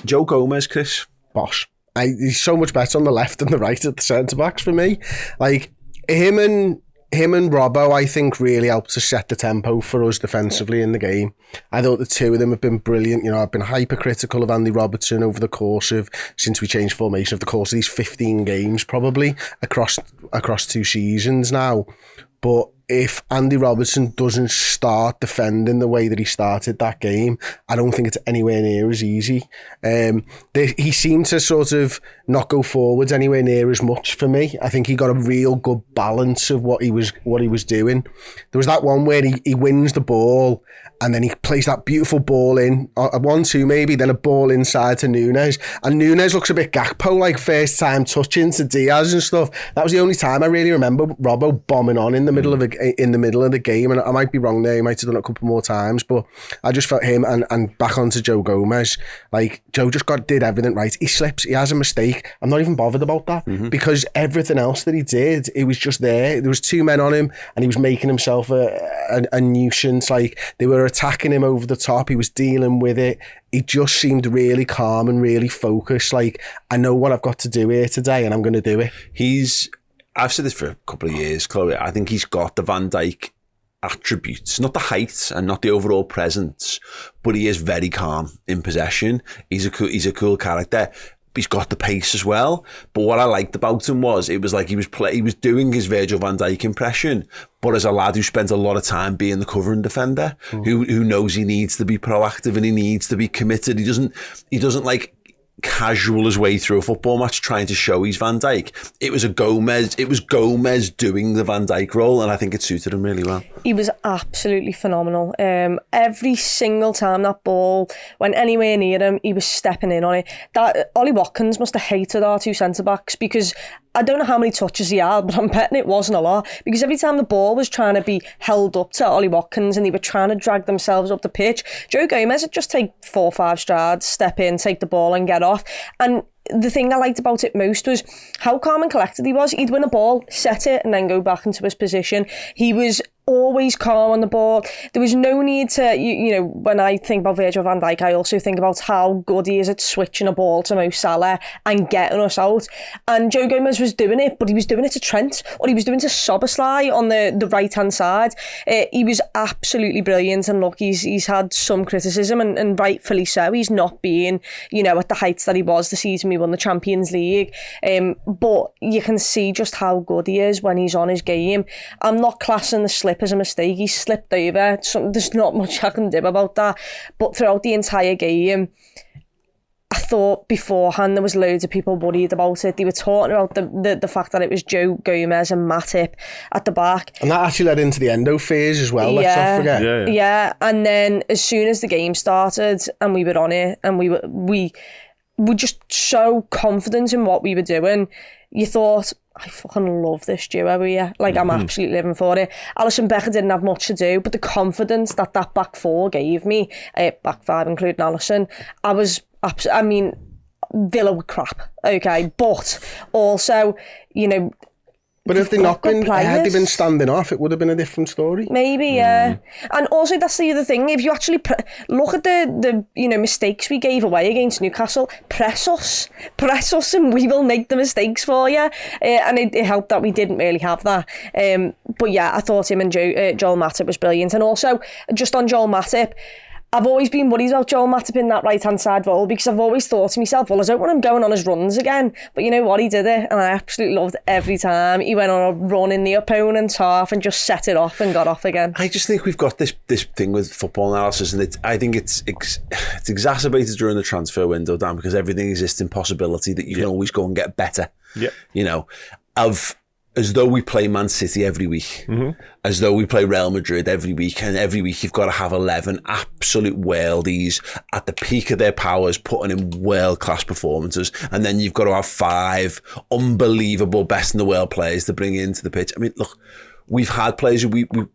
Joe Gomez, Chris. Bosh. He's so much better on the left than the right at the centre-backs for me. Like, him and Robbo, I think, really helped to set the tempo for us defensively in the game. I thought the two of them have been brilliant. You know, I've been hypercritical of Andy Robertson over the course of, since we changed formation, of the course of these 15 games, probably, across 2 seasons now. But if Andy Robertson doesn't start defending the way that he started that game, I don't think it's anywhere near as easy. He seemed to sort of not go forwards anywhere near as much for me. I think he got a real good balance of what he was doing. There was that one where he wins the ball and then he plays that beautiful ball in, a 1-2 maybe, then a ball inside to Nunes. And Nunes looks a bit Gakpo-like first time touching to Diaz and stuff. That was the only time I really remember Robbo bombing on in the middle of the game. And I might be wrong there, he might have done it a couple more times, but I just felt him and back onto Joe Gomez. Like, Joe just did everything right. He slips, he has a mistake. I'm not even bothered about that because everything else that he did, it was just there. There was 2 men on him and he was making himself a nuisance. Like, they were attacking him over the top. He was dealing with it. He just seemed really calm and really focused. Like, I know what I've got to do here today and I'm going to do it. I've said this for a couple of years, Chloe. I think he's got the Van Dijk attributes, not the height and not the overall presence, but he is very calm in possession. He's a cool character. He's got the pace as well. But what I liked about him was, it was like he was doing his Virgil van Dijk impression, but as a lad who spent a lot of time being the covering defender, who knows he needs to be proactive and he needs to be committed. He doesn't like casual his way through a football match trying to show he's Van Dijk. It was Gomez doing the Van Dijk role, and I think it suited him really well. He was absolutely phenomenal. Every single time that ball went anywhere near him, he was stepping in on it. That Ollie Watkins must have hated our 2 centre-backs, because I don't know how many touches he had, but I'm betting it wasn't a lot, because every time the ball was trying to be held up to Ollie Watkins and they were trying to drag themselves up the pitch, Joe Gomez would just take 4 or 5 strides, step in, take the ball and get off. And the thing I liked about it most was how calm and collected he was. He'd win a ball, set it, and then go back into his position. He was always calm on the ball. There was no need to, you know, when I think about Virgil van Dijk, I also think about how good he is at switching a ball to Mo Salah and getting us out. And Joe Gomez was doing it, but he was doing it to Trent, or he was doing it to Szoboszlai on the right-hand side. He was absolutely brilliant, and look, he's had some criticism, and rightfully so. He's not being, you know, at the heights that he was the season we won the Champions League. But you can see just how good he is when he's on his game. I'm not classing the slip as a mistake. He slipped over. So there's not much I can do about that. But throughout the entire game, I thought beforehand there was loads of people worried about it. They were talking about the fact that it was Joe Gomez and Matip at the back. And that actually led into the Endo phase as well, let's not forget. Yeah. And then as soon as the game started and we were on it and we were just so confident in what we were doing, you thought, I fucking love this duo here. Like, I'm absolutely living for it. Alisson Becker didn't have much to do, but the confidence that back 4 gave me, back 5 including Alisson, I mean, Villa were crap, okay, but also, you know, but if they'd not been, had they been standing off, it would have been a different story. Maybe, yeah. And also, that's the other thing. If you actually look at the mistakes we gave away against Newcastle, press us, and we will make the mistakes for you. And it helped that we didn't really have that. But yeah, I thought him and Joel Matip was brilliant. And also, just on Joel Matip, I've always been worried about Joel Matip in that right-hand side role, because I've always thought to myself, well, I don't want him going on his runs again. But you know what? He did it, and I absolutely loved it every time. He went on a run in the opponent's half and just set it off and got off again. I just think we've got this thing with football analysis, and I think it's exacerbated during the transfer window, Dan, because everything exists in possibility that you can always go and get better. Yeah. You know, as though we play Man City every week, as though we play Real Madrid every week, and every week you've got to have 11 absolute worldies at the peak of their powers putting in world-class performances, and then you've got to have 5 unbelievable best-in-the-world players to bring into the pitch. I mean, look, we've had players who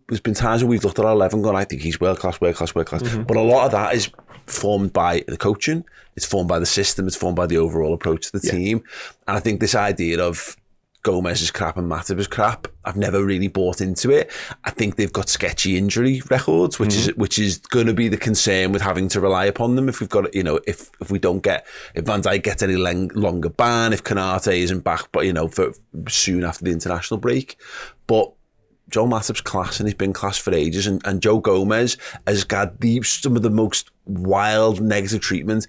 there's been times where we've looked at our 11 and gone, I think he's world-class. But a lot of that is formed by the coaching, it's formed by the system, it's formed by the overall approach to the team. And I think this idea of Gomez is crap and Matip is crap. I've never really bought into it. I think they've got sketchy injury records, which is going to be the concern with having to rely upon them. If we've got, if we don't get, if Van Dijk gets any longer ban, if Konate isn't back, but for soon after the international break. But Joel Matip's class, and he's been class for ages, and Joe Gomez has got some of the most wild negative treatment.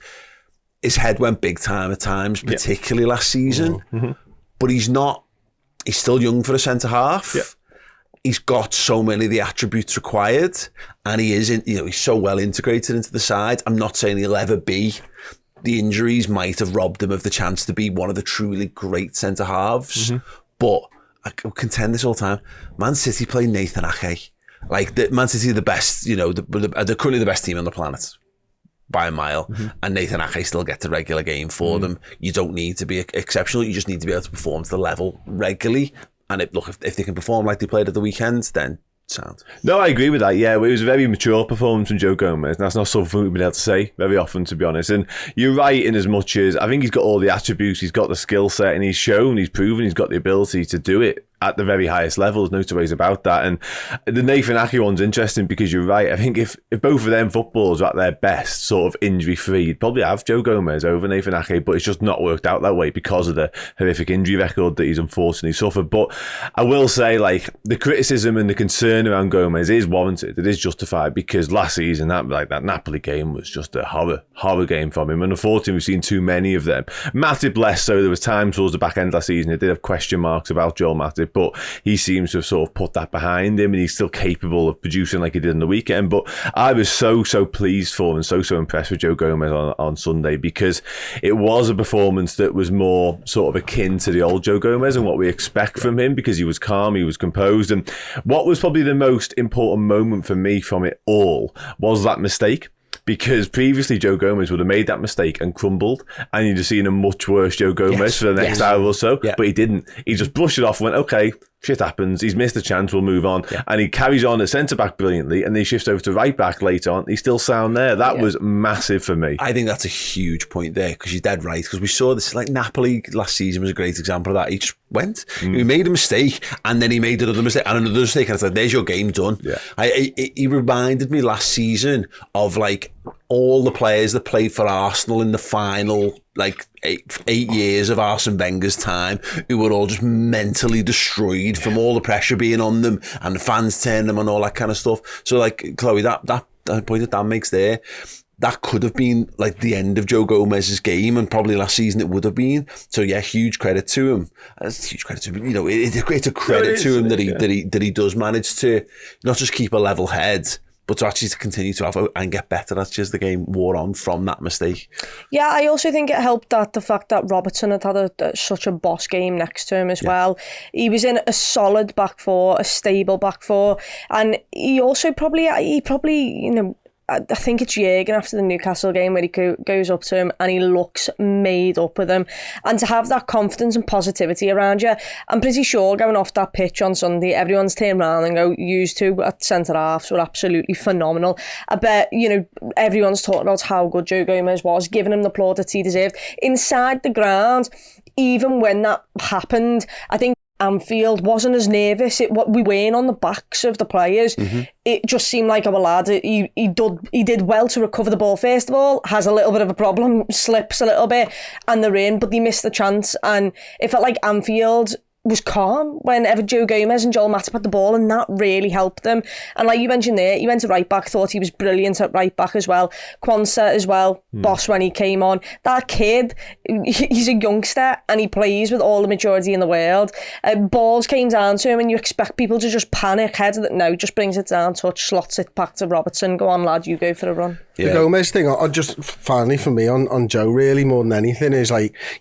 His head went big time at times, particularly last season. But he's still young for a centre-half. He's got so many of the attributes required, and he's so well integrated into the side. I'm not saying he'll ever be. The injuries might have robbed him of the chance to be one of the truly great centre-halves. But I contend this all the time. Man City play Nathan Ake. Man City are the best, they're currently the best team on the planet by a mile, and Nathan Ake still gets a regular game for them. You don't need to be exceptional, you just need to be able to perform to the level regularly. And if they can perform like they played at the weekend, then sound. No, I agree with that. Yeah, it was a very mature performance from Joe Gomez, and that's not something we've been able to say very often, to be honest. And you're right in as much as I think he's got all the attributes, he's got the skill set, and he's proven he's got the ability to do it at the very highest levels, no two ways about that. And the Nathan Ake one's interesting because you're right. I think if both of them footballers are at their best, sort of injury-free, you'd probably have Joe Gomez over Nathan Ake, but it's just not worked out that way because of the horrific injury record that he's unfortunately suffered. But I will say, the criticism and the concern around Gomez is warranted. It is justified because last season, that Napoli game was just a horror game from him. And unfortunately, we've seen too many of them. Matip less so. There was times towards the back end last season, it did have question marks about Joel Matip, but he seems to have sort of put that behind him, and he's still capable of producing like he did on the weekend. But I was so pleased for and so impressed with Joe Gomez on Sunday, because it was a performance that was more sort of akin to the old Joe Gomez and what we expect from him, because he was calm, he was composed. And what was probably the most important moment for me from it all was that mistake. Because previously Joe Gomez would have made that mistake and crumbled, and you'd have seen a much worse Joe Gomez for the next hour or so. But he didn't. He just brushed it off and went, okay, shit happens. He's missed a chance. We'll move on. And he carries on at centre-back brilliantly, and then he shifts over to right-back later on. He's still sound there. That was massive for me. I think that's a huge point there, because you're dead right. Because we saw this, Napoli last season was a great example of that. He just went. He made a mistake, and then he made another mistake, and another mistake. And it's there's your game done. He reminded me last season of all the players that played for Arsenal in the final 8 years of Arsene Wenger's time, who were all just mentally destroyed from all the pressure being on them and the fans turning them and all that kind of stuff. So Chloe, that point that Dan makes there, that could have been the end of Joe Gomez's game, and probably last season it would have been. So huge credit to him. It's huge credit to him. It's a credit to him that he does manage to not just keep a level head, but to actually continue to have and get better as the game wore on from that mistake. Yeah, I also think it helped that the fact that Robertson had such a boss game next to him as well. He was in a solid back four, a stable back four, and he also probably I think it's Jürgen after the Newcastle game where he goes up to him and he looks made up with him. And to have that confidence and positivity around you, I'm pretty sure going off that pitch on Sunday, everyone's turned around and go, used to at centre-halves were absolutely phenomenal. I bet, everyone's talking about how good Joe Gomez was, giving him the plaudits he deserved. Inside the ground, even when that happened, I think Anfield wasn't as nervous. We weren't on the backs of the players. It just seemed like our lad, he did well to recover the ball first of all, has a little bit of a problem, slips a little bit, and they're in, but they missed the chance. And it felt like Anfield was calm whenever Joe Gomez and Joel Matip had the ball, and that really helped them. And like you mentioned there, he went to right back, thought he was brilliant at right back as well. Kwanzaa as well, boss when he came on. That kid, he's a youngster and he plays with all the maturity in the world. Balls came down to him and you expect people to just panic. Head that no, just brings it down, touch, slots it back to Robertson. Go on, lad, you go for a run. The Gomez thing, I just finally for me on Joe really more than anything is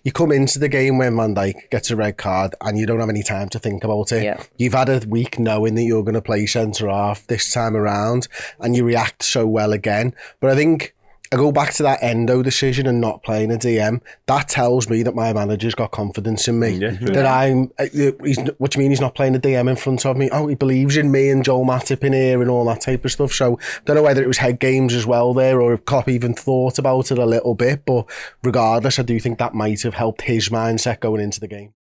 you come into the game when Van Dijk gets a red card and you don't have any time to think about it. You've had a week knowing that you're going to play centre half this time around, and you react so well again. But I think I go back to that Endo decision and not playing a DM. That tells me that my manager's got confidence in me. That what do you mean he's not playing a DM in front of me? Oh, he believes in me and Joel Matip in here and all that type of stuff. So I don't know whether it was head games as well there, or if Klopp even thought about it a little bit. But regardless, I do think that might have helped his mindset going into the game.